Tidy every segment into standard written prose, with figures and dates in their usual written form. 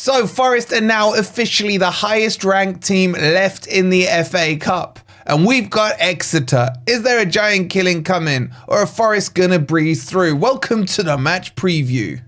So Forest are now officially the highest ranked team left in the FA Cup. And we've got Exeter. Is there a giant killing coming, or are Forest gonna breeze through? Welcome to the match preview.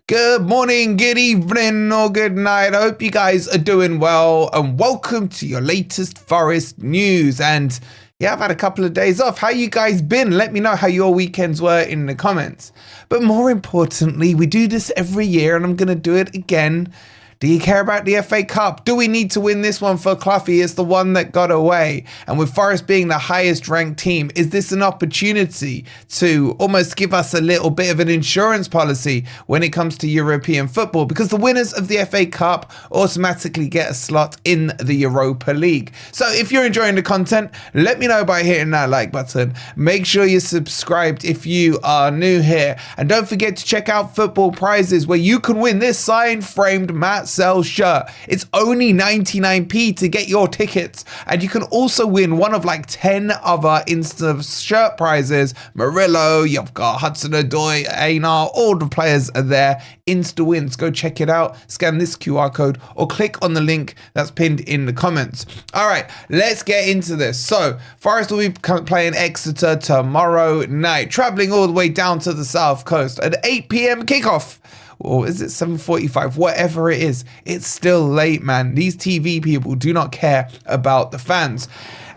Good morning, good evening, or good night. I hope you guys are doing well, and welcome to your latest Forest news. And yeah, I've had a couple of days off. How you guys been? Let me know how your weekends were in the comments. But more importantly, we do this every year, and I'm going to do it again. Do you care about the FA Cup? Do we need to win this one for Cluffy? It's the one that got away. And with Forest being the highest ranked team, is this an opportunity to almost give us a little bit of an insurance policy when it comes to European football? Because the winners of the FA Cup automatically get a slot in the Europa League. So if you're enjoying the content, let me know by hitting that like button. Make sure you're subscribed if you are new here. And don't forget to check out Football Prizes, where you can win this signed framed Matt Sell shirt. It's only 99p to get your tickets, and you can also win one of like 10 other instant shirt prizes. Murillo, you've got Hudson-Odoi, Einar, all the players are there. Insta wins. Go check it out. Scan this QR code or click on the link that's pinned in the comments. All right, let's get into this. So Forest will be playing Exeter tomorrow night, traveling all the way down to the south coast at 8 p.m. kickoff. Or is it 7:45? Whatever it is, it's still late, man. These TV people do not care about the fans.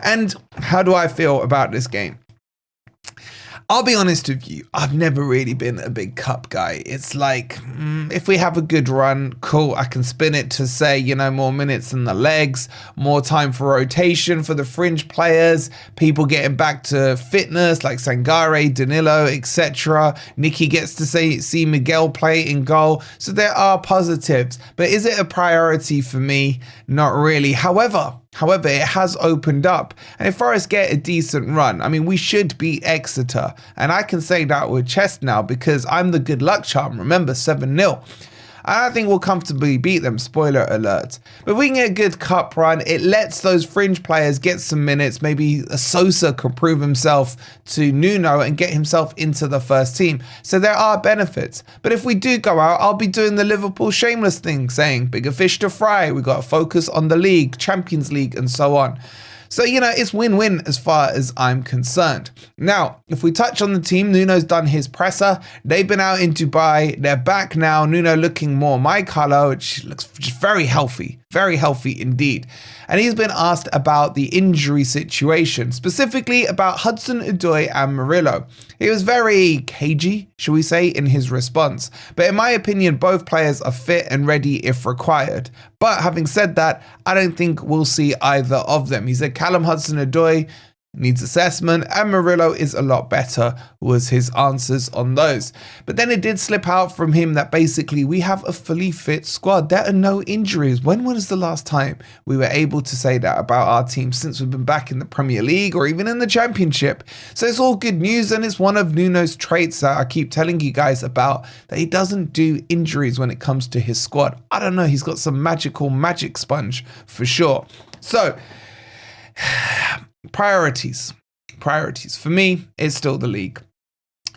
And how do I feel about this game? I'll be honest with you, I've never really been a big cup guy. It's like, if we have a good run, cool, I can spin it to say, more minutes in the legs, more time for rotation for the fringe players, people getting back to fitness like Sangare, Danilo, etc. Nicky gets to see Miguel play in goal. So there are positives, but is it a priority for me? Not really. However, it has opened up, and if Forest get a decent run, I mean, we should beat Exeter, and I can say that with chest now because I'm the good luck charm. Remember, 7-0. I think we'll comfortably beat them, spoiler alert. But if we can get a good cup run, it lets those fringe players get some minutes. Maybe a Sosa can prove himself to Nuno and get himself into the first team. So there are benefits. But if we do go out, I'll be doing the Liverpool shameless thing, saying bigger fish to fry. We got to focus on the league, Champions League, and so on. So, it's win-win as far as I'm concerned. Now, if we touch on the team, Nuno's done his presser. They've been out in Dubai. They're back now. Nuno looking more my colour, which looks just very healthy indeed. And he's been asked about the injury situation, specifically about Hudson-Odoi and Murillo. He was very cagey, shall we say, in his response. But in my opinion, both players are fit and ready if required. But having said that, I don't think we'll see either of them. He said Callum Hudson-Odoi needs assessment, and Murillo is a lot better, was his answers on those. But then it did slip out from him that basically we have a fully fit squad. There are no injuries. When was the last time we were able to say that about our team since we've been back in the Premier League or even in the Championship? So it's all good news, and it's one of Nuno's traits that I keep telling you guys about, that he doesn't do injuries when it comes to his squad. I don't know, he's got some magic sponge for sure. So Priorities. For me, it's still the league.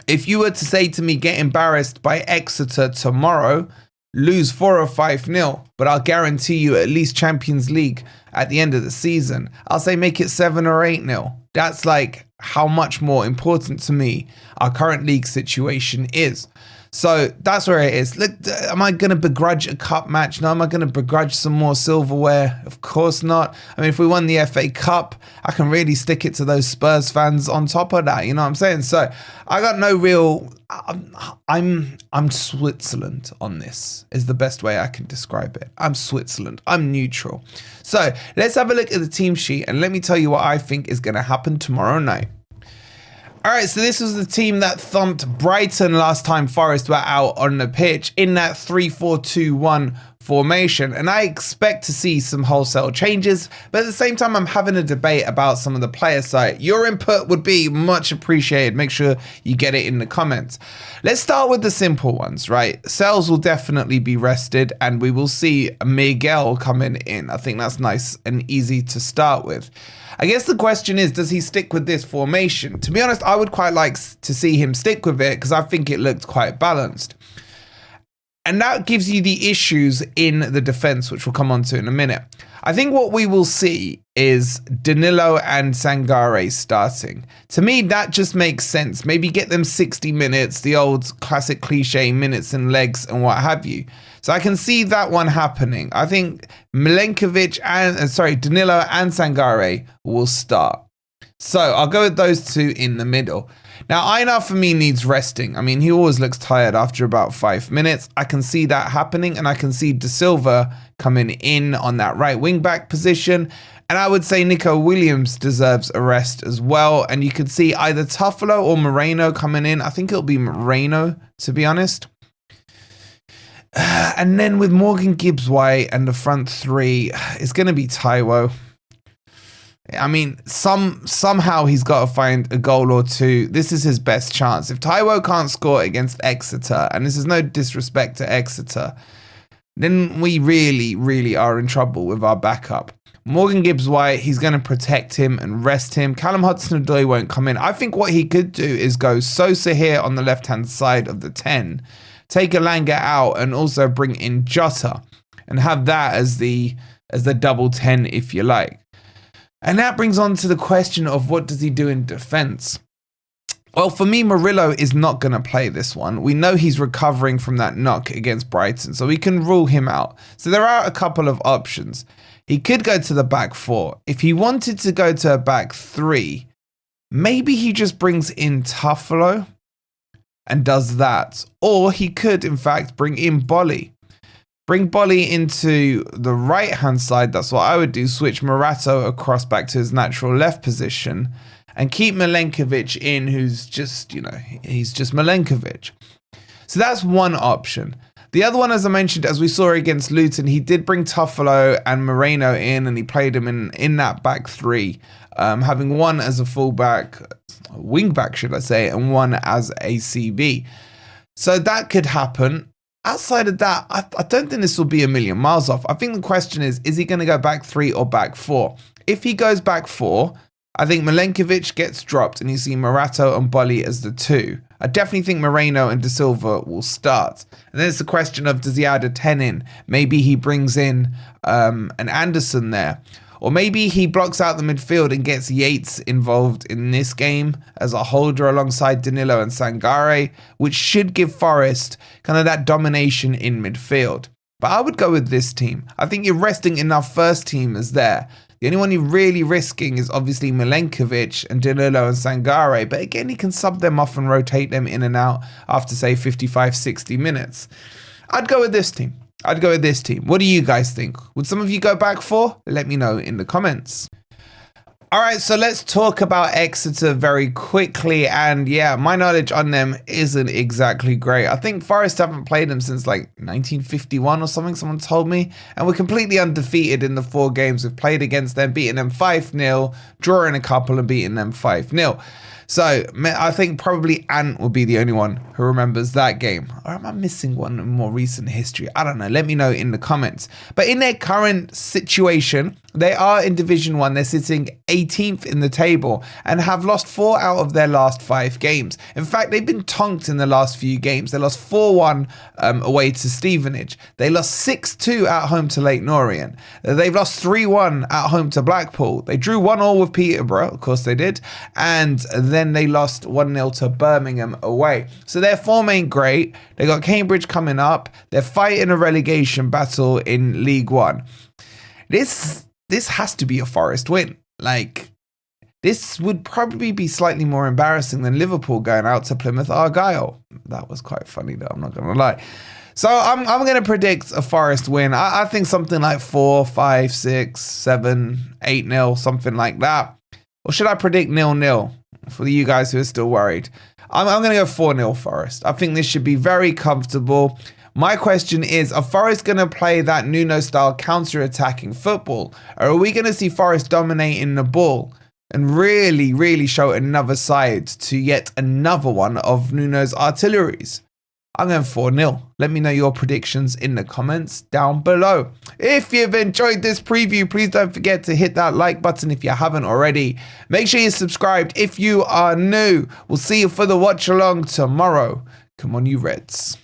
If you were to say to me, get embarrassed by Exeter tomorrow, lose 4 or 5-0, but I'll guarantee you at least Champions League at the end of the season, I'll say make it 7 or 8-0. That's like how much more important to me our current league situation is. So that's where it is. Look, am I going to begrudge a cup match? No. Am I going to begrudge some more silverware? Of course not. I mean, if we won the FA Cup, I can really stick it to those Spurs fans on top of that. You know what I'm saying? So I got no real... I'm Switzerland on this, is the best way I can describe it. I'm Switzerland. I'm neutral. So let's have a look at the team sheet, and let me tell you what I think is going to happen tomorrow night. All right, so this was the team that thumped Brighton last time Forest were out on the pitch in that 3-4-2-1 formation, and I expect to see some wholesale changes, but at the same time I'm having a debate about some of the players. So your input would be much appreciated. Make sure you get it in the comments. Let's start with the simple ones, right? Sales will definitely be rested, and we will see Miguel coming in. I think that's nice and easy to start with. I guess the question is, does he stick with this formation? To be honest, I would quite like to see him stick with it because I think it looked quite balanced. And that gives you the issues in the defense, which we'll come on to in a minute. I think what we will see is Danilo and Sangare starting. To me, that just makes sense. Maybe get them 60 minutes, the old classic cliche minutes and legs and what have you. So I can see that one happening. I think Danilo and Sangare will start. So I'll go with those two in the middle. Now, Einar for me needs resting. I mean, he always looks tired after about 5 minutes. I can see that happening, and I can see De Silva coming in on that right wing back position. And I would say Nico Williams deserves a rest as well. And you could see either Tuffolo or Moreno coming in. I think it'll be Moreno, to be honest. And then with Morgan Gibbs-White and the front three, it's going to be Taiwo. I mean, somehow he's got to find a goal or two. This is his best chance. If Taiwo can't score against Exeter, and this is no disrespect to Exeter, then we really, really are in trouble with our backup. Morgan Gibbs-White, he's going to protect him and rest him. Callum Hudson-Odoi won't come in. I think what he could do is go Sosa here on the left-hand side of the 10, take Elanga out, and also bring in Jota, and have that as the double 10, if you like. And that brings on to the question of what does he do in defense? Well, for me, Murillo is not going to play this one. We know he's recovering from that knock against Brighton, so we can rule him out. So there are a couple of options. He could go to the back four. If he wanted to go to a back three, maybe he just brings in Tuffolo and does that. Or he could, in fact, bring in Bolly. Bring Bolly into the right-hand side. That's what I would do. Switch Morato across back to his natural left position. And keep Milenkovic in, who's just, he's just Milenkovic. So that's one option. The other one, as I mentioned, as we saw against Luton, he did bring Tuffolo and Moreno in, and he played them in that back three, having one as a fullback, wing back, should I say, and one as a CB. So that could happen. Outside of that, I don't think this will be a million miles off. I think the question is he going to go back three or back four? If he goes back four, I think Milenkovic gets dropped and you see Morato and Bolly as the two. I definitely think Moreno and De Silva will start. And then it's the question of, does he add a 10 in? Maybe he brings in an Anderson there. Or maybe he blocks out the midfield and gets Yates involved in this game as a holder alongside Danilo and Sangare, which should give Forest kind of that domination in midfield. But I would go with this team. I think you're resting enough first teamers there. The only one you're really risking is obviously Milenkovic and Danilo and Sangare. But again, he can sub them off and rotate them in and out after, say, 55, 60 minutes. I'd go with this team. What do you guys think? Would some of you go back for? Let me know in the comments. All right, so let's talk about Exeter very quickly. And yeah, my knowledge on them isn't exactly great. I think Forest haven't played them since like 1951 or something, someone told me. And we're completely undefeated in the 4 games we've played against them, beating them 5-0, drawing a couple and beating them 5-0. So I think probably Ant will be the only one who remembers that game. Or am I missing one in more recent history? I don't know. Let me know in the comments. But in their current situation, they are in Division 1. They're sitting 18th in the table and have lost 4 out of their last 5 games. In fact, they've been tonked in the last few games. They lost 4-1 away to Stevenage. They lost 6-2 at home to Leyton Orient. They've lost 3-1 at home to Blackpool. They drew 1-1 with Peterborough. Of course they did. And then they lost 1-0 to Birmingham away. So their form ain't great. They got Cambridge coming up. They're fighting a relegation battle in League One. This has to be a Forest win. Like, this would probably be slightly more embarrassing than Liverpool going out to Plymouth Argyle. That was quite funny though, I'm not going to lie. So I'm going to predict a Forest win. I think something like 4, 5, 6, 7, 8-0, something like that. Or should I predict 0-0 for you guys who are still worried? I'm going to go 4-0 Forest. I think this should be very comfortable. My question is, are Forest going to play that Nuno-style counter-attacking football? Or are we going to see Forest dominating the ball and really, really show another side to yet another one of Nuno's artilleries? I'm going 4-0. Let me know your predictions in the comments down below. If you've enjoyed this preview, please don't forget to hit that like button if you haven't already. Make sure you're subscribed if you are new. We'll see you for the watch along tomorrow. Come on, you Reds.